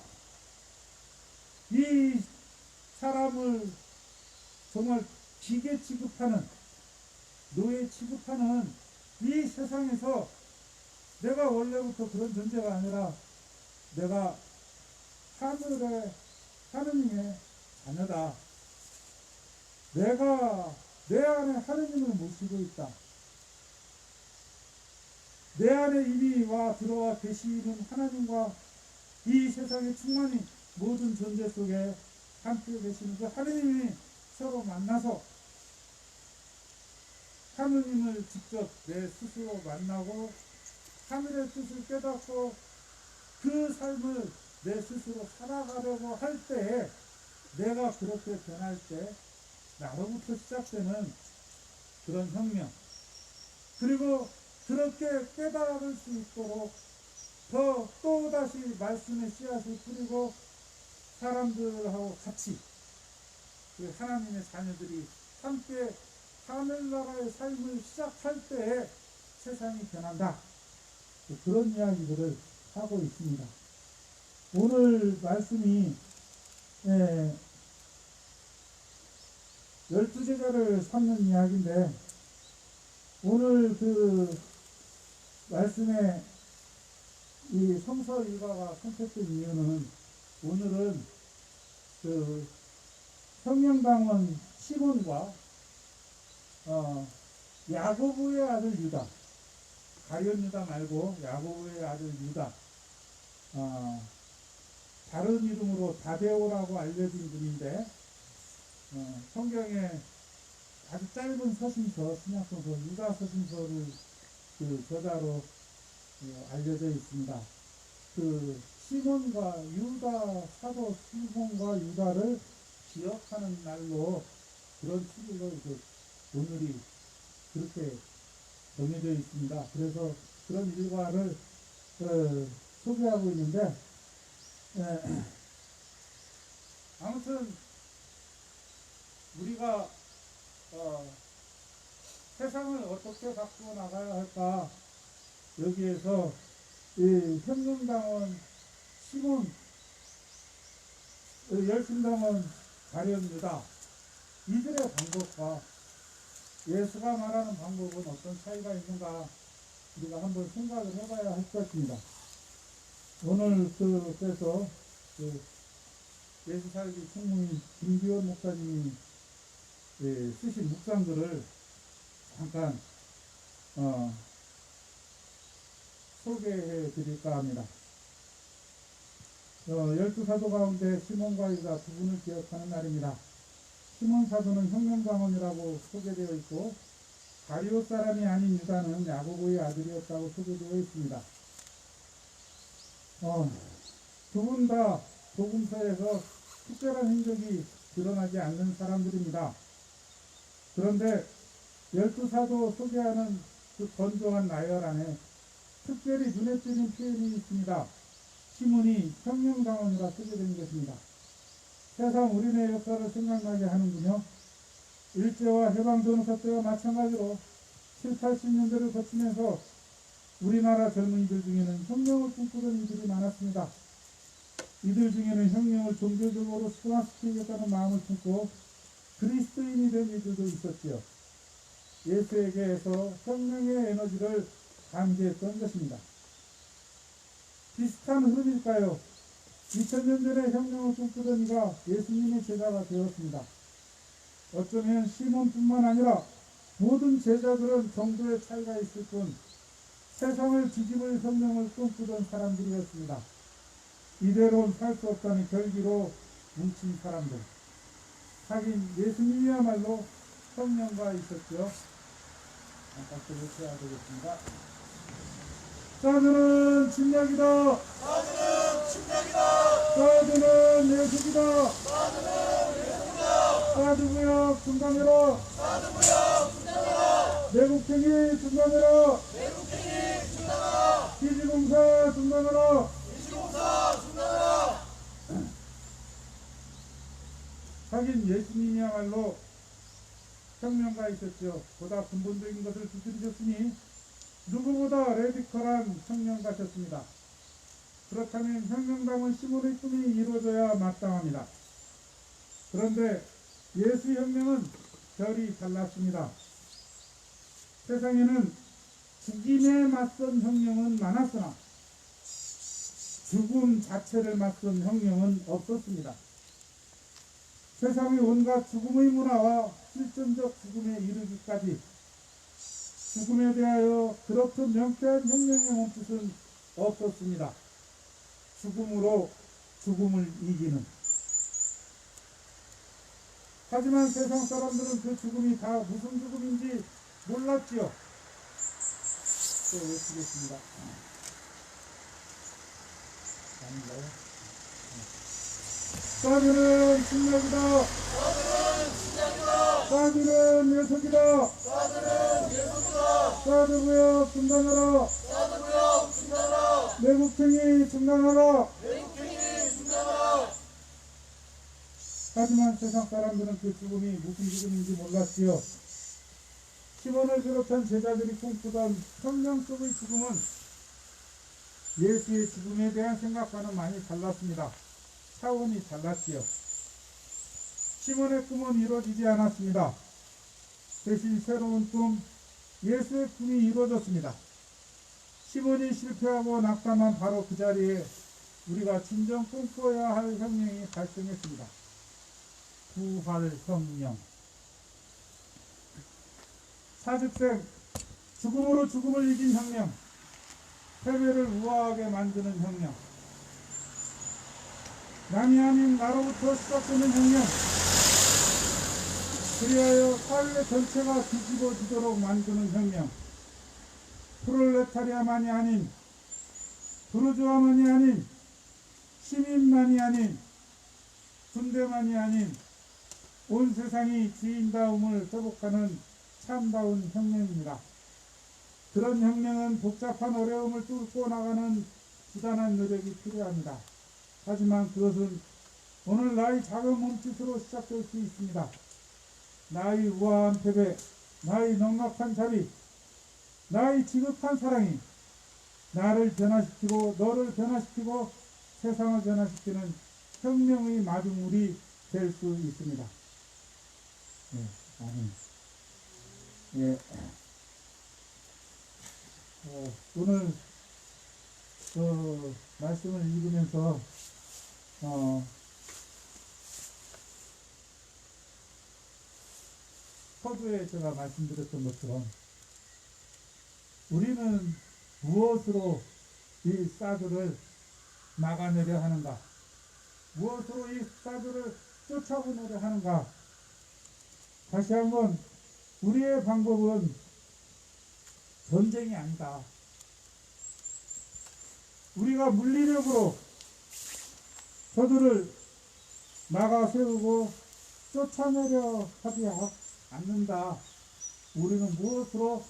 이 사람을 정말 기계 취급하는, 노예 취급하는 이 세상에서 내가 원래부터 그런 존재가 아니라 내가 하늘의 하느님의 자녀다. 내가 내 안에 하느님을 모시고 있다. 내 안에 이미 들어와 계시는 하나님과 이 세상에 충만히 모든 존재 속에 함께 계시는 그 하느님이 서로 만나서 하느님을 직접 내 스스로 만나고 하늘의 뜻을 깨닫고 그 삶을 내 스스로 살아가려고 할 때에 내가 그렇게 변할 때 나로부터 시작되는 그런 혁명, 그리고 그렇게 깨달을 수 있도록 또다시 말씀의 씨앗을 뿌리고 사람들하고 같이 그 하나님의 자녀들이 함께 하늘나라의 삶을 시작할 때에 세상이 변한다. 그런 이야기들을 하고 있습니다. 오늘 말씀이 12제자를 삼는 이야기인데, 오늘 그 말씀에 이 성서 일과가 선택된 이유는, 오늘은 그 성령당원 시몬과 야고보의 아들 유다, 가룟 유다 말고 야고보의 아들 유다, 다른 이름으로 다데오라고 알려진 분인데, 성경에 아주 짧은 서신서, 신약성서 유다 서신서를 그 저자로 알려져 있습니다. 그 시몬과 유다, 사도 시몬과 유다를 기억하는 날로 그런 축일로 오늘이 그렇게 정해져 있습니다. 그래서 그런 일과를 소개하고 있는데, 아무튼 우리가 세상을 어떻게 바꾸어 나가야 할까, 여기에서 이 혁명당원 시몬, 열심당원 가룟 유다, 이들의 방법과 예수가 말하는 방법은 어떤 차이가 있는가, 우리가 한번 생각을 해봐야 할 것입니다. 오늘 그래서 예수살기 총무인 김기원 목사님이 쓰신 묵상들을 잠깐 소개해 드릴까 합니다. 12사도 가운데 시몬과 유다 두 분을 기억하는 날입니다. 시몬 사도는 혁명당원이라고 소개되어 있고, 가룟 사람이 아닌 유다는 야고보의 아들이었다고 소개되어 있습니다. 두 분 다 복음서에서 특별한 행적이 드러나지 않는 사람들입니다. 그런데 12사도 소개하는 그 건조한 나열 안에 특별히 눈에 띄는 표현이 있습니다. 시몬이 혁명당원이라 소개된 것입니다. 세상 우리네 역사를 생각나게 하는군요. 일제와 해방전후사 때와 마찬가지로 7, 80년대를 거치면서 우리나라 젊은이들 중에는 혁명을 꿈꾸던 이들이 많았습니다. 이들 중에는 혁명을 종교적으로 승화시키겠다는 마음을 품고 그리스도인이 된 이들도 있었지요. 예수에게서 혁명의 에너지를 감지했던 것입니다. 비슷한 흐름일까요? 2000년 전에 혁명을 꿈꾸던 이가 예수님의 제자가 되었습니다. 어쩌면 시몬뿐만 아니라 모든 제자들은 정도의 차이가 있을 뿐 세상을 뒤집을 혁명을 꿈꾸던 사람들이었습니다. 이대로는 살 수 없다는 결기로 뭉친 사람들. 하긴 예수님이야말로 혁명가 있었죠. 박수 쳐야 되겠습니다. 사드는 침략이다. 사드는 침략이다. 사드는 예수이다. 사드는 예수이다. 사드구역 중단해라. 사드구역 중단하라. 내국행위 중단해라. 내국행위 중단하라. 기지공사 중단해라. 기지공사 중단하라. 하긴 예수님이야말로 혁명가이셨죠. 보다 근본적인 것을 두드리셨으니 누구보다 레디컬한 혁명가셨습니다. 그렇다면 혁명당은 시몬의 꿈이 이루어져야 마땅합니다. 그런데 예수 혁명은 결이 달랐습니다. 세상에는 죽임에 맞선 혁명은 많았으나 죽음 자체를 맞선 혁명은 없었습니다. 세상의 온갖 죽음의 문화와 실존적 죽음에 이르기까지 죽음에 대하여 그렇듯 명쾌한 혁명의 몸짓은 없었습니다. 죽음으로 죽음을 이기는. 하지만 세상 사람들은 그 죽음이 다 무슨 죽음인지 몰랐지요. 또 외치겠습니다. 아닌가요? 사드는 침략이다. 사드는 예속이다. 사드 구역 중단하라. 내국행위 중단하라. 하지만 세상 사람들은 그 죽음이 무슨 죽음인지 몰랐지요. 시몬을 비롯한 제자들이 꿈꾸던 성령 속의 죽음은 예수의 죽음에 대한 생각과는 많이 달랐습니다. 차원이 달랐지요. 시몬의 꿈은 이루어지지 않았습니다. 대신 새로운 꿈, 예수의 꿈이 이루어졌습니다. 시몬이 실패하고 낙담한 바로 그 자리에 우리가 진정 꿈꿔야 할 혁명이 발생했습니다. 부활 혁명. 사직생, 죽음으로 죽음을 이긴 혁명. 패배를 우아하게 만드는 혁명. 남이 아닌 나로부터 시작되는 혁명. 그리하여 사회 전체가 뒤집어지도록 만드는 혁명. 프롤레타리아만이 아닌, 부르주아만이 아닌, 시민만이 아닌, 군대만이 아닌 온 세상이 주인다움을 회복하는 참다운 혁명입니다. 그런 혁명은 복잡한 어려움을 뚫고 나가는 부단한 노력이 필요합니다. 하지만 그것은 오늘 나의 작은 몸짓으로 시작될 수 있습니다. 나의 우아한 패배, 나의 넉넉한 자비, 나의 지극한 사랑이 나를 변화시키고 너를 변화시키고 세상을 변화시키는 혁명의 마중물이 될 수 있습니다. 예, 아멘. 예. 오늘 말씀을 읽으면서 서두에 제가 말씀드렸던 것처럼 우리는 무엇으로 이 사드를 막아내려 하는가? 무엇으로 이 사드를 쫓아보내려 하는가? 다시 한번 우리의 방법은 전쟁이 아니다. 우리가 물리력으로 저들을 막아 세우고 쫓아내려 하지 않는다. 우리는 무엇으로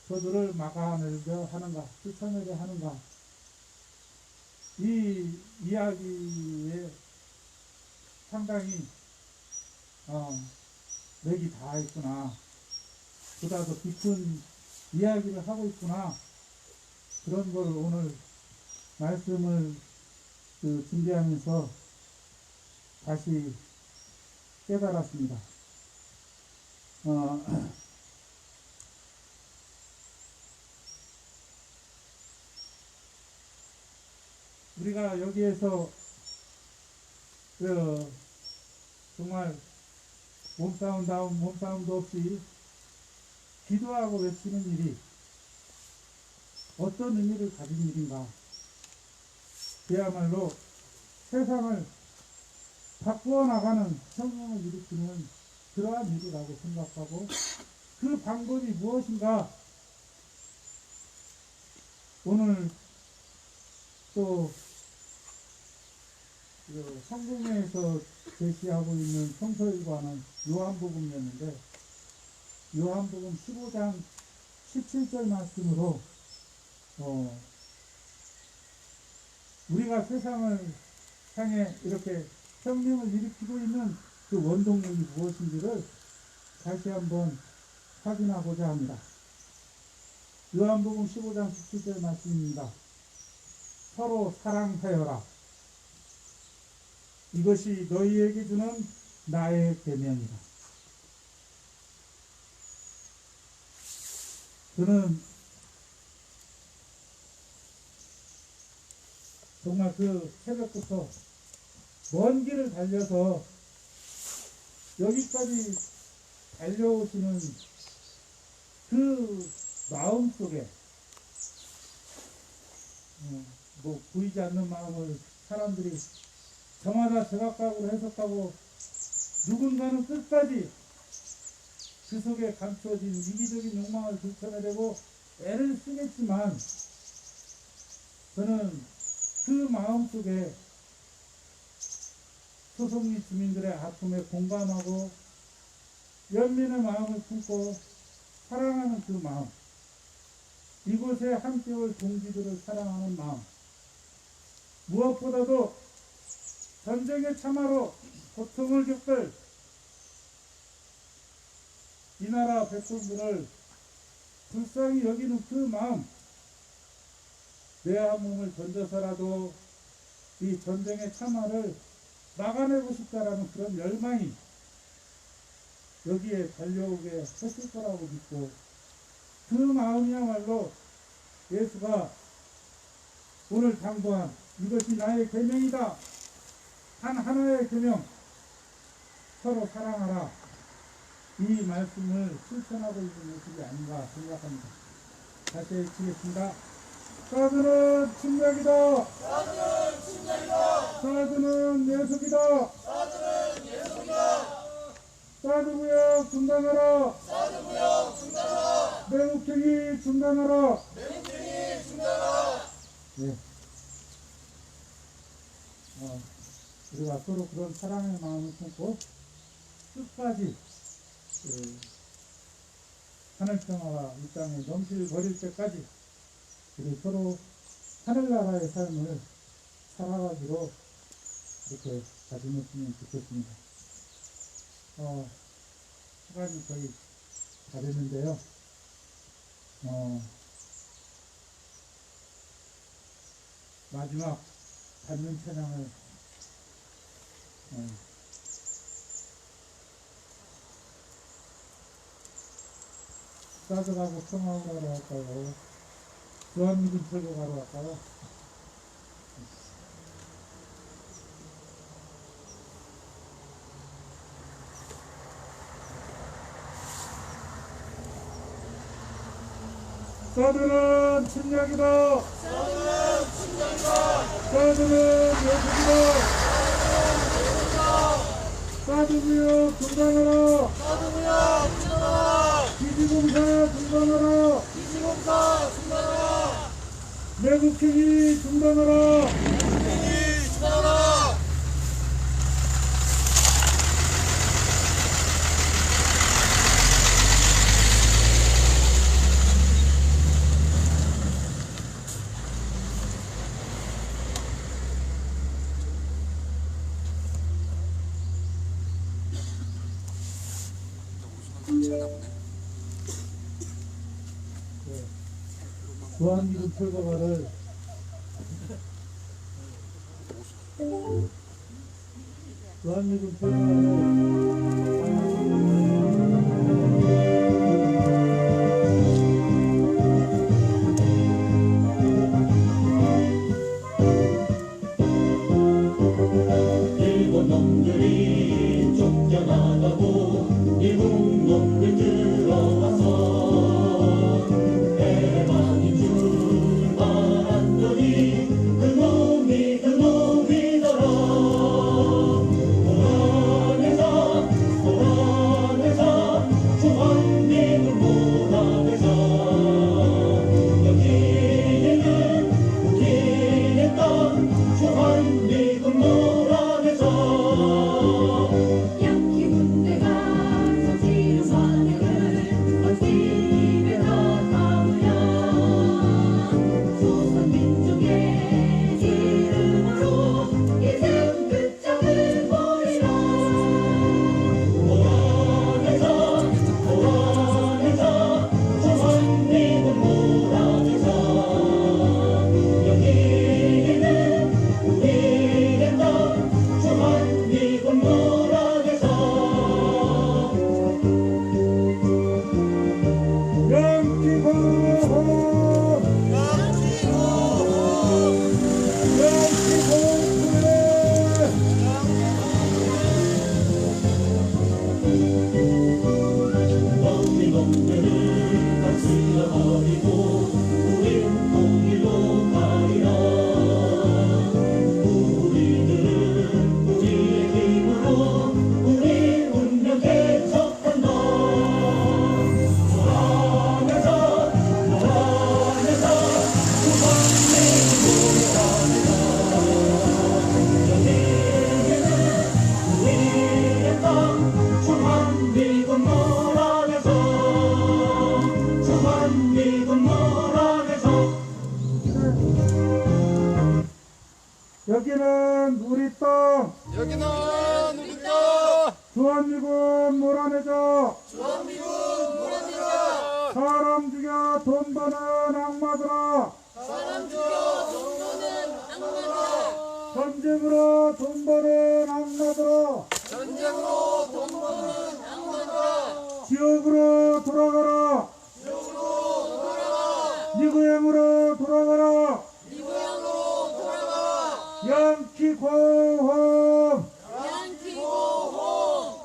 저들을 막아내려 하는가? 쫓아내려 하는가? 이 이야기에 상당히 맥이 다 있구나. 보다 더 깊은 이야기를 하고 있구나. 그런 걸 오늘 말씀을 준비하면서 다시 깨달았습니다. 우리가 여기에서 정말 몸싸움도 없이 기도하고 외치는 일이 어떤 의미를 가진 일인가? 그야말로 세상을 바꾸어 나가는 혁명을 일으키는 그러한 일이라고 생각하고 그 방법이 무엇인가? 오늘 또 성경에서 제시하고 있는 성서일과는 요한복음이었는데 요한복음 15장 17절 말씀으로 우리가 세상을 향해 이렇게 혁명을 일으키고 있는 그 원동력이 무엇인지를 다시 한번 확인하고자 합니다. 요한복음 15장 17절 말씀입니다. 서로 사랑하여라. 이것이 너희에게 주는 나의 계명이다. 저는 정말 그 새벽부터 먼 길을 달려서 여기까지 달려오시는 그 마음 속에 뭐 보이지 않는 마음을 사람들이 저마다 제각각으로 해석하고 누군가는 끝까지 그 속에 감추어진 이기적인 욕망을 들춰내려고 애를 쓰겠지만 저는 그 마음 속에 소속리 주민들의 아픔에 공감하고 연민의 마음을 품고 사랑하는 그 마음, 이곳에 함께 올 동지들을 사랑하는 마음, 무엇보다도 전쟁의 참화로 고통을 겪을 이 나라 백성들을 불쌍히 여기는 그 마음, 내 한 몸을 던져서라도 이 전쟁의 참화를 막아내고 싶다라는 그런 열망이 여기에 달려오게 했을 거라고 믿고, 그 마음이야말로 예수가 오늘 당부한 이것이 나의 계명이다, 단 하나의 계명, 서로 사랑하라, 이 말씀을 실천하고 있는 모습이 아닌가 생각합니다. 다시 외치겠습니다. 사드는 침략이다. 사드는 침략이다. 사드는 예속이다. 사드는 예속이다. 사드구역 중단하라. 사드구역 중단하라. 매국행위 중단하라. 매국행위 중단하라. 네. 우리가 서로 그런 사랑의 마음을 품고 끝까지 하늘평화가 이 땅에 넘실거릴 때까지 우리 서로 하늘나라의 삶을 살아가기로 이렇게 다짐했으면 좋겠습니다. 시간이 거의 다 됐는데요. 마지막 받는 찬양을 싸들하고 평화하러 할까요? 주한미군 철거가러 할까요? 사드는 침략이다. 사드는 침략이다. 사드는 예속이다. 사드구역 중단하라. 사드구역 중단하라. 기지공사 중단하라. 기지공사 중단하라. 매국행위 중단하라. 매국행위 중단하라. 주한미군 철거가를 주한미군 일본 놈들이 쫓겨나가고 미국 놈들 들어와서 대만인 줄 알았더니 그놈이더라. 고란에서 여기는 우리 땅. 여기는 우리 땅. 주한미군 몰아내자. 주한미군 몰아내자. 사람 죽여 돈 버는 악마들아. 사람 죽여 돈 버는 악마들아. 전쟁으로 돈 버는 악마들아. 전쟁으로 돈 버는 악마들아. 지옥으로 돌아가라. 지옥으로 돌아가라. 네 고향으로 돌아가라. 네 고향으로 돌아가라. 양키 고홈. 양키 고홈.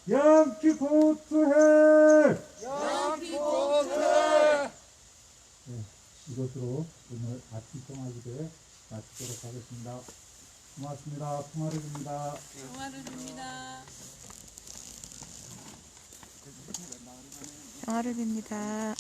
양키 고투해. 양키 고투해. 이것으로 오늘 아침 통화기대 마치도록 하겠습니다. 고맙습니다. 통화를 줍니다. 통화를 줍니다. 평화를 빕니다.